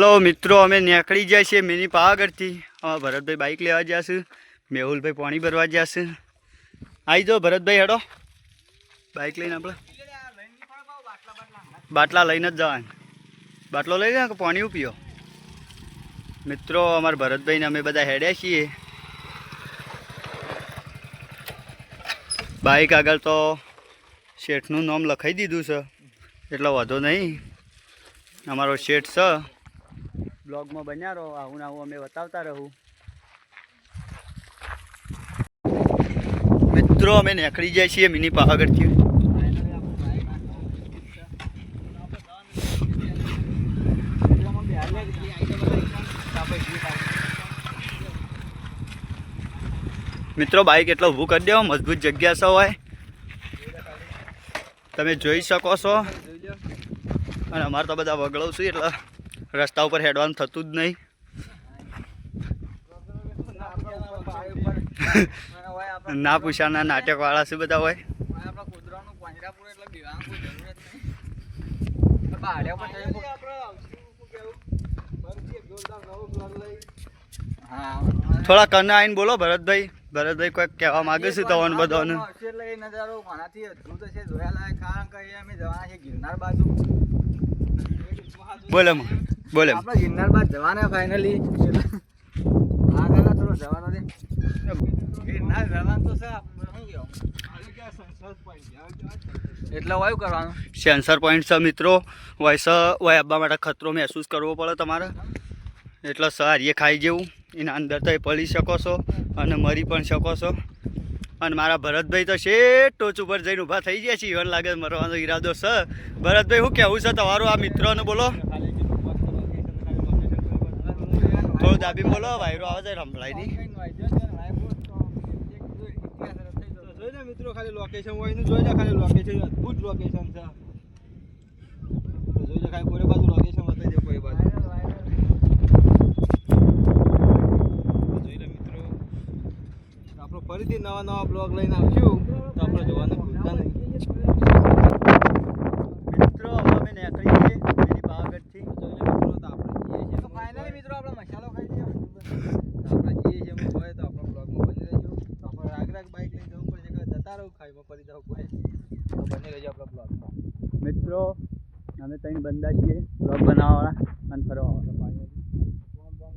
Hello मित्रों, अमे निकली जाए छे मिनी पावागढ़ थी। भरत भाई बाइक लेवा जाशे, मेहुल भाई पानी भरवा जाशे। आई जाओ भरत भाई, हेडो बाइक लईने आपणे बाटला लईने ज जवान। बाटलो लई जाओ, पानी पीओ। मित्रों अमर भरत भाई ने अमे बधा हेड्या छीए। बाइक आगळ तो शेठनुं नाम लखाई दीधुं छे એટલે વાંધો नहीं। अमारो शेठ छ ब्लॉग में बन्या रहो, आવું ને આવું અમે બતાવતા રહું। मित्रों अमे નીકળી જાય છીએ મિની પાવાગઢ થી। मित्रों बाइक एटलो ઊભું કરી દેવો, મજબૂત જગ્યા છે હોય તમે જોઈ શકો છો। અને અમારે તો બધા વગળો છું એટલે રસ્તા ઉપર હેડવાનું થતું જ નહીં। ના પૂછાના નાટકવાળા છે બધા હોય। થોડા કના આવીને બોલો ભરતભાઈ। ભરતભાઈ કોઈ કહેવા માંગે છે તમને બધાને? નજારો ઘણાથી અદભુત છે, જોયાલાયક। કારણ કે અમે જવાના છે ગિરનાર બાજુ। બોલે બોલે આપણે ગિરનાર બાદ જવાના ફાઇનલી। આગળ થોડો જવાનો છે ગિરનાર જવાનું તો છે એટલે વાયુ કરવાનું સેન્સર પોઈન્ટ છે મિત્રો। વૈસે વય આવવા માટે ખતરો મહેસૂસ કરવો પડે તમારે, એટલે સારીએ ખાઈ જેવું એના અંદર તો પડી શકો છો અને મરી પણ શકો છો। અને મારા ભરતભાઈ તો શેઠ ટોચ ઉપર જઈને ઊભા થઈ ગયા છે, ઈવન લાગે મરવાનો ઈરાદો છે। ભરતભાઈ શું કહેવું છે તમારું આ મિત્રોને? બોલો થોડું દાબી બોલો, વાયરો આવે છે રંભળાય નહીં। જોઈ ને મિત્રો ખાલી લોકેશન હોય ને, જોઈ લે ખાલી લોકેશન અદભુત લોકેશન છે। જોઈ લે ખાલી કોઈ બાજુ લોકેશન બતાવી દે, કોઈ બાજુ જોઈ લે મિત્રો। આપણે ફરીથી નવા નવા બ્લોગ લઈને આવશું તો આપણે જોવાનું ભૂલતા નહીં। મિત્રો અમે નીકળી છીએ મિની પાવાગઢથી। જોઈ લે મિત્રો તો આપણે જઈએ છીએ ફાઇનલી મિત્રો આપણે મસાલો ખાઈ લઈએ। આપણે જઈએ છીએ એમ હોય તો આપણે બ્લોગમાં બની રહેજો। આપણે રાગ બાઇક લઈને જવું પડશે કે જતા રહું ખાઈમાં પડી જવું પડે તો બની રહેજો આપણા બ્લોગમાં। મિત્રો અમે ત્રણ બંદા છીએ બ્લોગ બનાવવાવાળા અને ફરવાવાળા।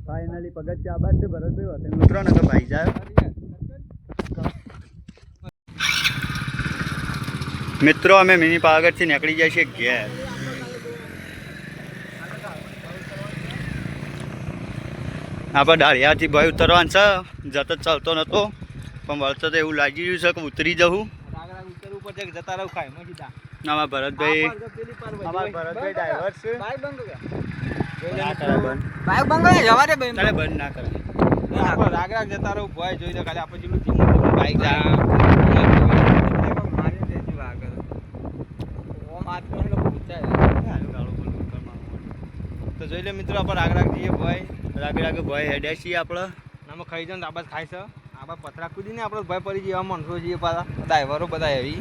ફાઇનલી પગથિયા આબાદ છે ભરતભાઈ હોતે મિત્રો ને કે ભાઈ જાય। મિત્રો અમે મિની પાવાગઢથી નીકળી જાય છીએ ઘેર। આપણે ડાળિયાથી ભાઈ ઉતરવાનું છે, જતો ચાલતો નહોતો પણ વળતો તો એવું લાગી રહ્યું છે કે ઉતરી જવું। ઉતરવું પડશે કે જતા રહું ખાઈમાં સીધા। અમારા ભરતભાઈ ડ્રાઈવર છે। બાઇક બંધ ના કરે બંધ, બાઇક બંધ જવા દે તારે બંધ ના કરે। આપણે રાગ જતા રહું ભાઈ, જોઈ લે ખાલી આપણે જેટલું ધીમું બાઇક જા મારી દેજો આગળ ઓમ હાથ પર લોકો પૂછાય તો જોઈ લે મિત્રો આપણે રાગ જઈએ ભાઈ। રાગે ભાઈ હેડ્યા છીએ આપણે। આમાં ખાઈ જાવ આબાદ ખાય છે, આબા પતરા કૂદીને આપણે ભાઈ પડી જઈએ મનસો જઈએ પાછા। ડ્રાઈવરો બધા હેવી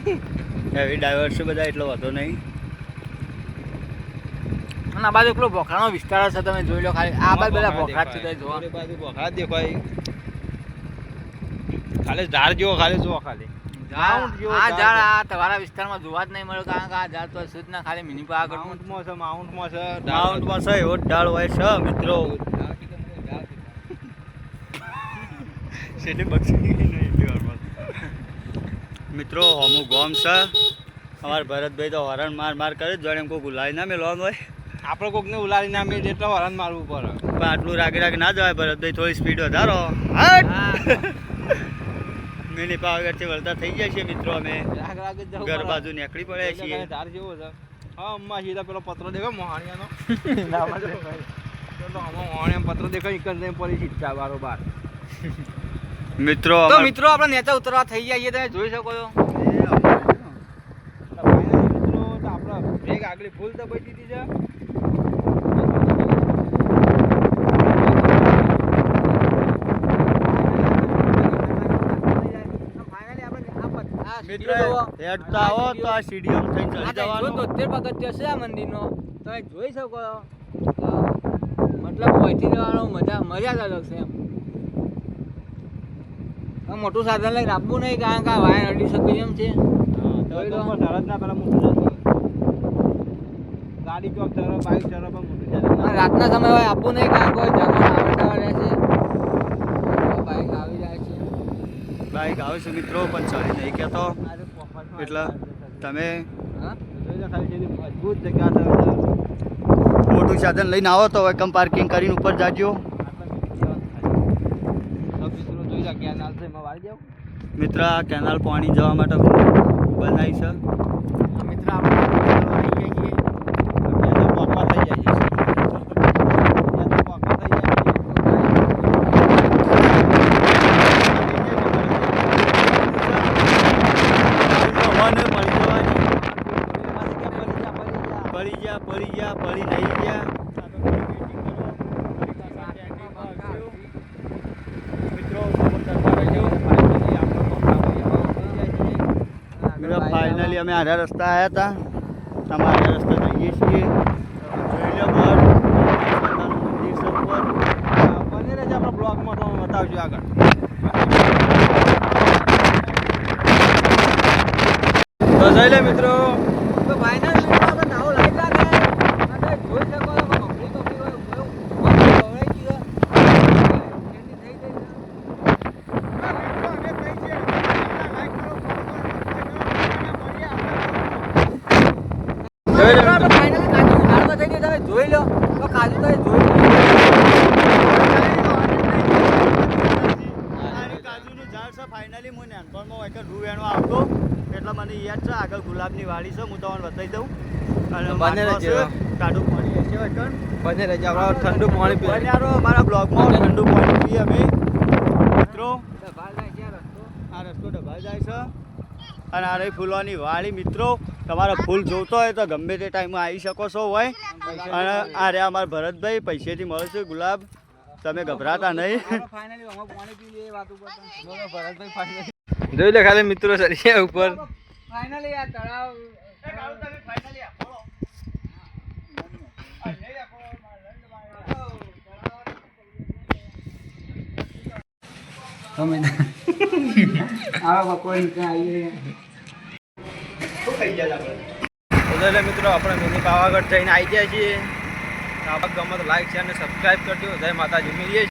ડ્રાઈવર છે બધા, એટલો વાંધો નહીં। અને આ બાજુ એટલો ભોખરાનો વિસ્તાર છે, તમે જોઈ લો ખાલી આ બાજુ બધા ભોખરા છે, જોવા બાજુ ભોખરા દેખાય ખાલી ઝાડ જેવો ખાલી જોવો ખાલી આ ઝાડ આ તમારા વિસ્તારમાં જોવા જ નહીં મળે, કારણ કે આ ઝાડ તો શુદ્ધ ના ખાલી મિની પાવાગઢમાં છે, માઉન્ટમાં છે એવો જ ઢાળ હોય છે મિત્રો। મિત્રો અમુક ગોમ છે, અમારા ભરતભાઈ તો હરણ માર કરે જોડે એમ કોઈ ઉલાડી ના મેળવાનું હોય। આપણે કોઈકને ઉલાડી ના મેળ એટલે હરણ મારવું પડે, પણ આટલું રાગે ના જવાય ભરતભાઈ, થોડી સ્પીડ વધારો। મિની પાવાગઢથી વળતા થઈ જાય છે મિત્રો। અમે ઘર બાજુ નીકળી પડ્યા છીએ। ધાર જેવો છે હા અમ્મા સીધા પેલો પત્રો દેખો મોહાણીયાનો મોહાણીયા પત્રો દેખાય એક જ નહીં પડી સીધા બારોબાર। મિત્રો તો મિત્રો આપણે નેચા ઉતરવા થઈ જાય, તમે જોઈ શકો છો। મિત્રો તો આપણે બ્રેક આગળ ફૂલ દબાઈ દીધી છે। મિત્રો હેડતા આવો તો આ સીડીએમ થઈને ચડી જવાનું। 73 પગથિયા છે આ મંદિરનો, તમે જોઈ શકો છો। એટલે પહોંચી જવાનો મજા જ અલગ છે એમ. આ મોટું સાધન લઈને આપવું નહીં કારણ કે આ વાયર અડી શકે એમ છે. જોઈ લો. ગાડી ચોક ચલો બાઈક ચલો પણ મોટું સાધન રાતના સમય હોય આપવું નહીં કારણ કે જગવા આવે રહેશે. બાઈક આવી જાય છે. બાઈક આવે છે મિત્રો પણ ચડી નહીં કહેતો એટલે તમે મજબૂત જગ્યા મોટું સાધન લઈને આવો તો એકમ પાર્કિંગ કરીને ઉપર જાજો. મિત્ર આ કેનાલ પાણી જવા માટે બનાવી છે. મિત્ર આપણે આવી જઈએ પોકવા થઈ જાય છે. પડી નહીં ગયા મિત્રો ફાઇનલી અમે આધા રસ્તા આવ્યા હતા. અમે આધા રસ્તા જઈએ છીએ. જોઈ લો બહાર મંદિર છે ઉપર. બને રહેજો આપણા બ્લોગમાં તો બતાવજો આગળ. તો જોઈ લે મિત્રો તો ફાઇનલ આપણે નાવો લાઈટ લાગે અને જોઈ શકો તો કંપની હોય ગવડાઈ ગયો એની થઈ ગઈ જોઈ લો ફાઇનલ કાજુ ઝાડમાં થઈ ગઈ. તમે જોઈ લો તો કાજુ તો જોઈ લો. કાજુનું ઝાડ છે. ફાઇનલી હું નાનપણમાં એક રૂ એનો આવતો એટલે મને યાદ છે. આગળ ગુલાબની વાડી છે. હું તમને બતાવી દઉં. અને બને રહેજો. ટાઢું પાણી હશે વગર. બને રહેજો આપણે ઠંડુ પાણી પીએ. બને યારો અમારા બ્લોગમાં ઠંડુ પાણી પીએ અમે મિત્રો. આ રસ્તો ડભા જાય છે અને આ રહી ફૂલોની વાડી. મિત્રો તમારે ફૂલ જોઈતો હોય તો ગમે તે ટાઈમમાં આવી શકો છો હોય. અને આ રહ્યા અમારા ભરતભાઈ પૈસેથી મળે છે ગુલાબ. તમે ગભરાતા નહીં. જોઈ લે ખાલી મિત્રો સરિયા ઉપર ફાઇનલી આ તળાવ તમે આવા કોઈ આવીએ મિત્રો આપણે મિની પાવાગઢ જઈને આવી ગયા છીએ. આ ગમે તો લાઈક શેર અને સબસ્ક્રાઈબ કરજો. જય માતાજી. મળીએ.